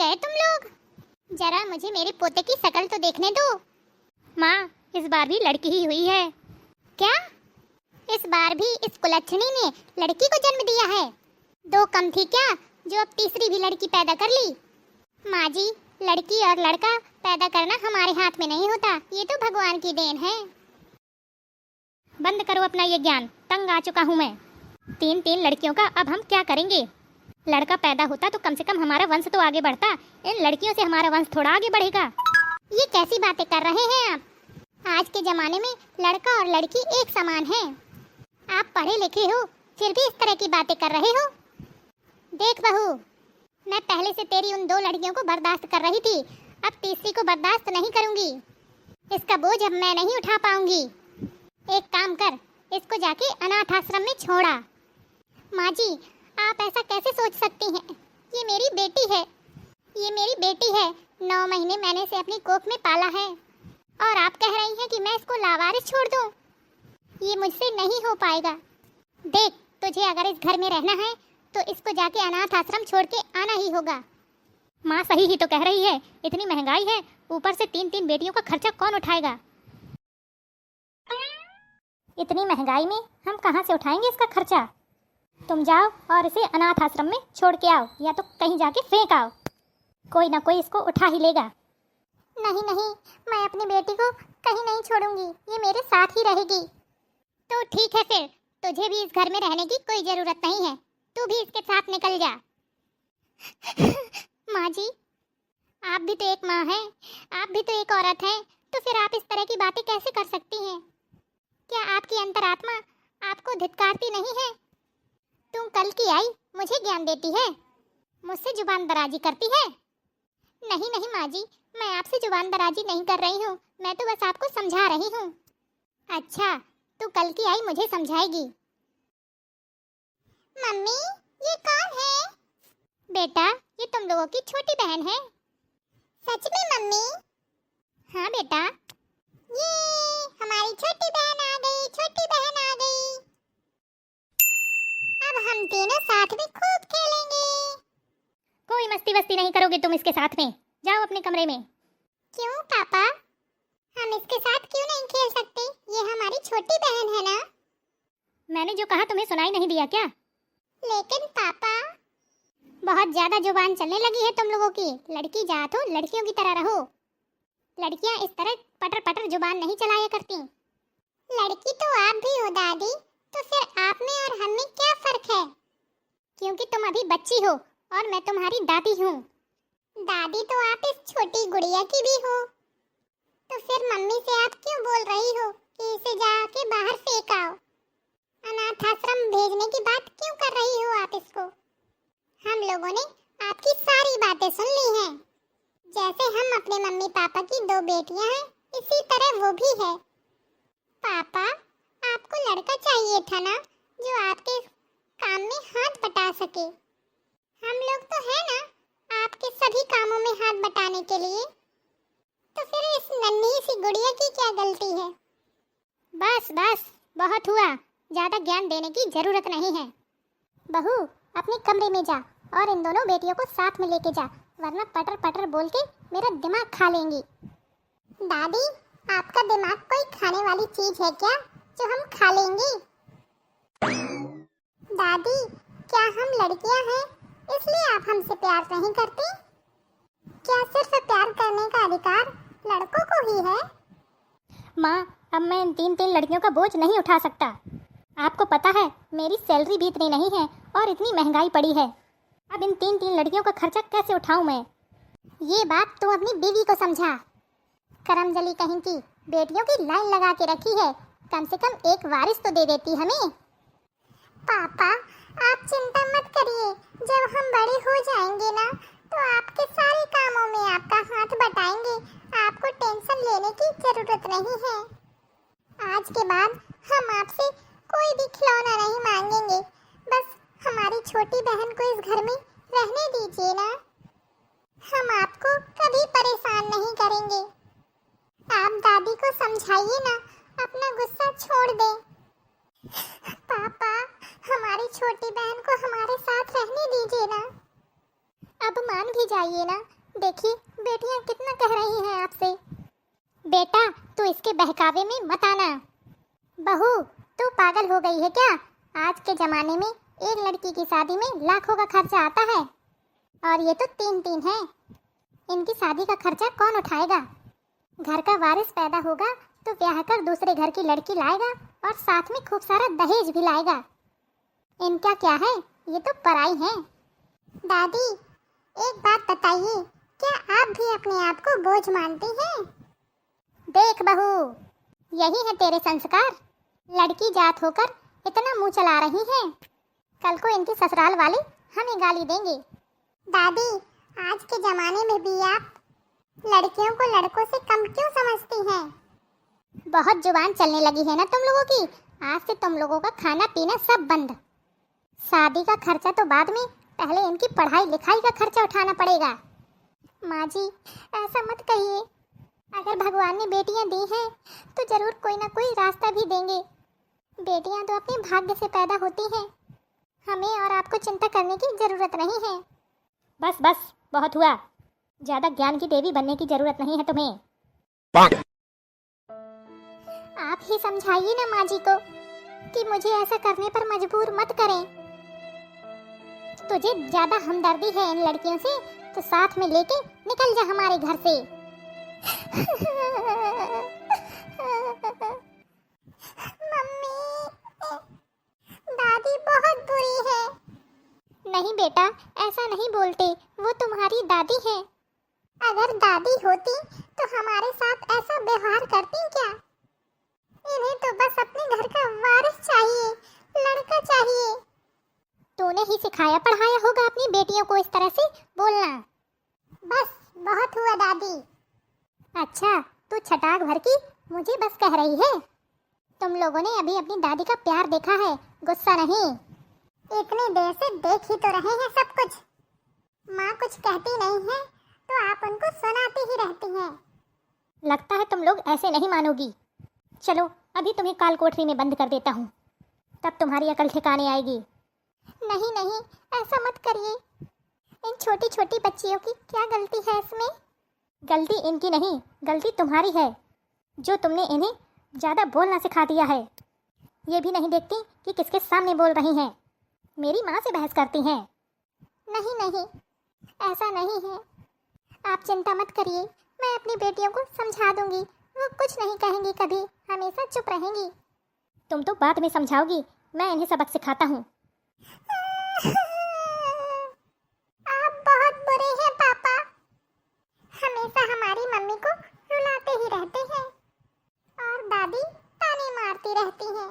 गए तुम लोग? जरा मुझे मेरे पोते की शक्ल तो देखने दो। माँ, इस बार भी लड़की ही हुई है। क्या? इस बार भी इस कुलच्छनी ने लड़की को जन्म दिया है? 2 कम थी क्या जो अब तीसरी भी लड़की पैदा कर ली? माँ जी, लड़की और लड़का पैदा करना हमारे हाथ में नहीं होता, ये तो भगवान की देन है। बंद करो अपना ये ज्ञान, तंग आ चुका हूँ मैं। 3 लड़कियों का अब हम क्या करेंगे? लड़का पैदा होता तो कम से कम हमारा वंश तो आगे बढ़ता। इन लड़कियों से हमारा वंश थोड़ा आगे बढ़ेगा। ये कैसी बातें कर रहे हैं आप? आज के जमाने में लड़का और लड़की एक समान है। आप पढ़े लिखे हो फिर भी इस तरह की बातें कर रहे हो। देख बहू, मैं पहले से तेरी उन 2 लड़कियों को बर्दाश्त कर रही थी, अब तीसरी को बर्दाश्त नहीं करूंगी। इसका बोझ अब मैं नहीं उठा पाऊंगी। एक काम कर, इसको जाके अनाथ आश्रम में छोड़ा। माँ जी, आप ऐसा कैसे सोच सकती हैं? ये मेरी बेटी है, ये मेरी बेटी है। 9 महीने मैंने इसे अपनी कोख में पाला है और आप कह रही हैं कि मैं इसको लावारिस छोड़ दूं? ये मुझसे नहीं हो पाएगा। देख, तुझे अगर इस घर में रहना है तो इसको जाके अनाथ आश्रम छोड़ के आना ही होगा। माँ सही ही तो कह रही है, इतनी महंगाई है, ऊपर से 3 बेटियों का खर्चा कौन उठाएगा? इतनी महंगाई में हम कहाँ से उठाएंगे इसका खर्चा? तुम जाओ और इसे अनाथ आश्रम में छोड़ के आओ, या तो कहीं जाके फेंक आओ। कोई ना कोई इसको उठा ही लेगा। नहीं नहीं, मैं अपनी बेटी को कहीं नहीं छोड़ूंगी, ये मेरे साथ ही रहेगी। तो ठीक है, फिर तुझे भी इस घर में रहने की कोई जरूरत नहीं है, तू भी इसके साथ निकल जा। माँ जी, आप भी तो एक माँ हैं, आप भी तो एक औरत हैं, तो फिर आप इस तरह की बातें कैसे कर सकती हैं? क्या आपकी अंतरात्मा आपको धिक्कारती नहीं है? तुम कल की आई मुझे ज्ञान देती है, मुझसे जुबान दराजी करती है? नहीं नहीं माँ जी, मैं आपसे जुबान दराजी नहीं कर रही हूँ, मैं तो बस आपको समझा रही हूँ। अच्छा, तू कल की आई मुझे समझाएगी। मम्मी, ये कौन है? बेटा, ये तुम लोगों की छोटी बहन है। सच में मम्मी? हाँ बेटा, ये हमारी छोटी बहन आ गई, छोटी बहन आ गई। अब हम तीनों साथ में खूब खेलेंगे। कोई मस्ती वस्ती नहीं करोगे तुम इसके साथ में, जाओ अपने कमरे में। क्यों पापा, हम इसके साथ क्यों नहीं खेल सकते? ये हमारी छोटी बहन है ना? मैंने जो कहा तुम्हें सुनाई नहीं दिया क्या? लेकिन पापा, बहुत ज्यादा जुबान चलने लगी है तुम लोगों की। लड़की जात हो, लड़कियों की तरह रहो। लड़कियां इस तरह पटर पटर जुबान नहीं चलाया करती। लड़की तो आप भी हो दादी, तो फिर आप में और हम में क्या फर्क है? क्योंकि तुम अभी बच्ची हो और मैं तुम्हारी दादी हूँ। दादी तो आप इस छोटी गुड़िया की भी हो, तो फिर मम्मी से आप क्यों बोल रही हो कि इसे जाके बाहर फेंक आओ? अनाथ आश्रम भेजने की बात क्यों कर रही हो आप इसको? हम लोगों ने आपकी सारी बातें सुन ली हैं। जैसे हम अपने मम्मी पापा की 2 बेटियां हैं, इसी तरह वो भी है। पापा, आपको लड़का चाहिए था ना, जो आपके काम में हाथ बटा सके। हम लोग तो है ना आपके सभी कामों में हाथ बटाने के लिए। तो फिर इस नन्ही सी गुड़िया की क्या गलती है? बस बस, बहुत हुआ, ज्यादा ज्ञान देने की जरूरत नहीं है। बहू, अपने कमरे में जा और इन दोनों बेटियों को साथ में लेके जा, वरना पटर पटर बोल के मेरा दिमाग खा लेंगी। दादी, आपका दिमाग कोई खाने वाली चीज है क्या जो हम खा लेंगे? दादी, क्या हम लड़कियां हैं इसलिए आप हमसे प्यार नहीं करती? क्या सिर्फ प्यार करने का अधिकार लड़कों को ही है? माँ, अब मैं इन 3 लड़कियों का बोझ नहीं उठा सकता। आपको पता है मेरी सैलरी भी इतनी नहीं है और इतनी महंगाई पड़ी है। अब इन 3 लड़कियों का खर्चा कैसे उठाऊं मैं? ये बात तू अपनी बीवी को समझा। करमजली कहीं की, बेटियों की लाइन लगा के रखी है, कम से कम एक वारिस तो दे देती हमें। पापा, आप चिंता मत करिए, जब हम बड़े हो जाएंगे ना तो आपके सारे कामों में आपका हाथ बटाएंगे, आपको टेंशन लेने की जरूरत नहीं है। आज के बाद हम आपसे कोई भी खिलौना नहीं मांगेंगे, बस हमारी छोटी बहन को इस घर में रहने दीजिए ना। हम आपको कभी परेशान नहीं करेंगे। आप दादी को समझाइए ना, अपना गुस्सा छोड़ दें। पापा, हमारी छोटी बहन को हमारे साथ रहने दीजिए ना। अब मान भी जाइए ना, देखिए बेटियां कितना कह रही हैं आपसे। बेटा तू इसके बहकावे में मत आना। बहू तू पागल हो गई है क्या? आज के जमाने में एक लड़की की शादी में लाखों का खर्चा आता है, और ये तो 3 है। इनकी शादी का खर्चा कौन उठाएगा? घर का वारिस पैदा होगा तो ब्याह कर दूसरे घर की लड़की लाएगा और साथ में खूब सारा दहेज भी लाएगा। इनका क्या है, ये तो पराई है। दादी एक बात बताइए, क्या आप भी अपने आप को बोझ मानती हैं? देख बहू, यही है तेरे संस्कार। लड़की जात होकर इतना मुंह चला रही हैं, कल को इनके ससुराल वाले हमें गाली देंगे। दादी आज के जमाने में भी आप लड़कियों को लड़कों से कम क्यों समझती हैं? बहुत जुबान चलने लगी है ना तुम लोगों की। आज से तुम लोगों का खाना पीना सब बंद। शादी का खर्चा तो बाद में, पहले इनकी पढ़ाई लिखाई का खर्चा उठाना पड़ेगा। माँ जी ऐसा मत कहिए, अगर भगवान ने बेटियां दी हैं तो जरूर कोई ना कोई रास्ता भी देंगे। बेटियां तो अपने भाग्य से पैदा होती हैं, हमें और आपको चिंता करने की जरूरत नहीं है। बस बस बहुत हुआ, ज़्यादा ज्ञान की देवी बनने की जरूरत नहीं है तुम्हें। आप ही समझाइए ना माँ जी को कि मुझे ऐसा करने पर मजबूर मत करें। तुझे ज्यादा हमदर्दी है इन लड़कियों से तो साथ में लेके निकल जा हमारे घर से। मम्मी दादी बहुत बुरी है। नहीं बेटा ऐसा नहीं बोलते, वो तुम्हारी दादी है। अगर दादी होती तो हमारे साथ ऐसा व्यवहार करती क्या? इन्हें तो बस अपने घर का वारिस चाहिए, लड़का चाहिए। तूने ही सिखाया पढ़ाया होगा अपनी बेटियों को इस तरह से बोलना। बस बहुत हुआ दादी। अच्छा तू छटाक भर की मुझे बस कह रही है। तुम लोगों ने अभी अपनी दादी का प्यार देखा है, गुस्सा नहीं। इतनी देर से देख ही तो रहे हैं सब कुछ। माँ कुछ कहती नहीं है तो आप उनको सुनाती ही रहती हैं। लगता है तुम लोग ऐसे नहीं मानोगी। चलो अभी तुम्हें काल कोठरी में बंद कर देता हूँ, तब तुम्हारी अकल ठिकाने आएगी। नहीं नहीं ऐसा मत करिए, इन छोटी छोटी बच्चियों की क्या गलती है इसमें? गलती इनकी नहीं, गलती तुम्हारी है, जो तुमने इन्हें ज़्यादा बोलना सिखा दिया है। ये भी नहीं देखती कि किसके सामने बोल रही हैं, मेरी माँ से बहस करती हैं। नहीं नहीं ऐसा नहीं है, आप चिंता मत करिए, मैं अपनी बेटियों को समझा दूंगी, वो कुछ नहीं कहेंगी, कभी हमेशा चुप रहेंगी। तुम तो बाद में समझाओगी, मैं इन्हें सबक सिखाता हूँ। आप बहुत बुरे हैं पापा, हमेशा हमारी मम्मी को रुलाते ही रहते हैं और दादी ताने मारती रहती हैं।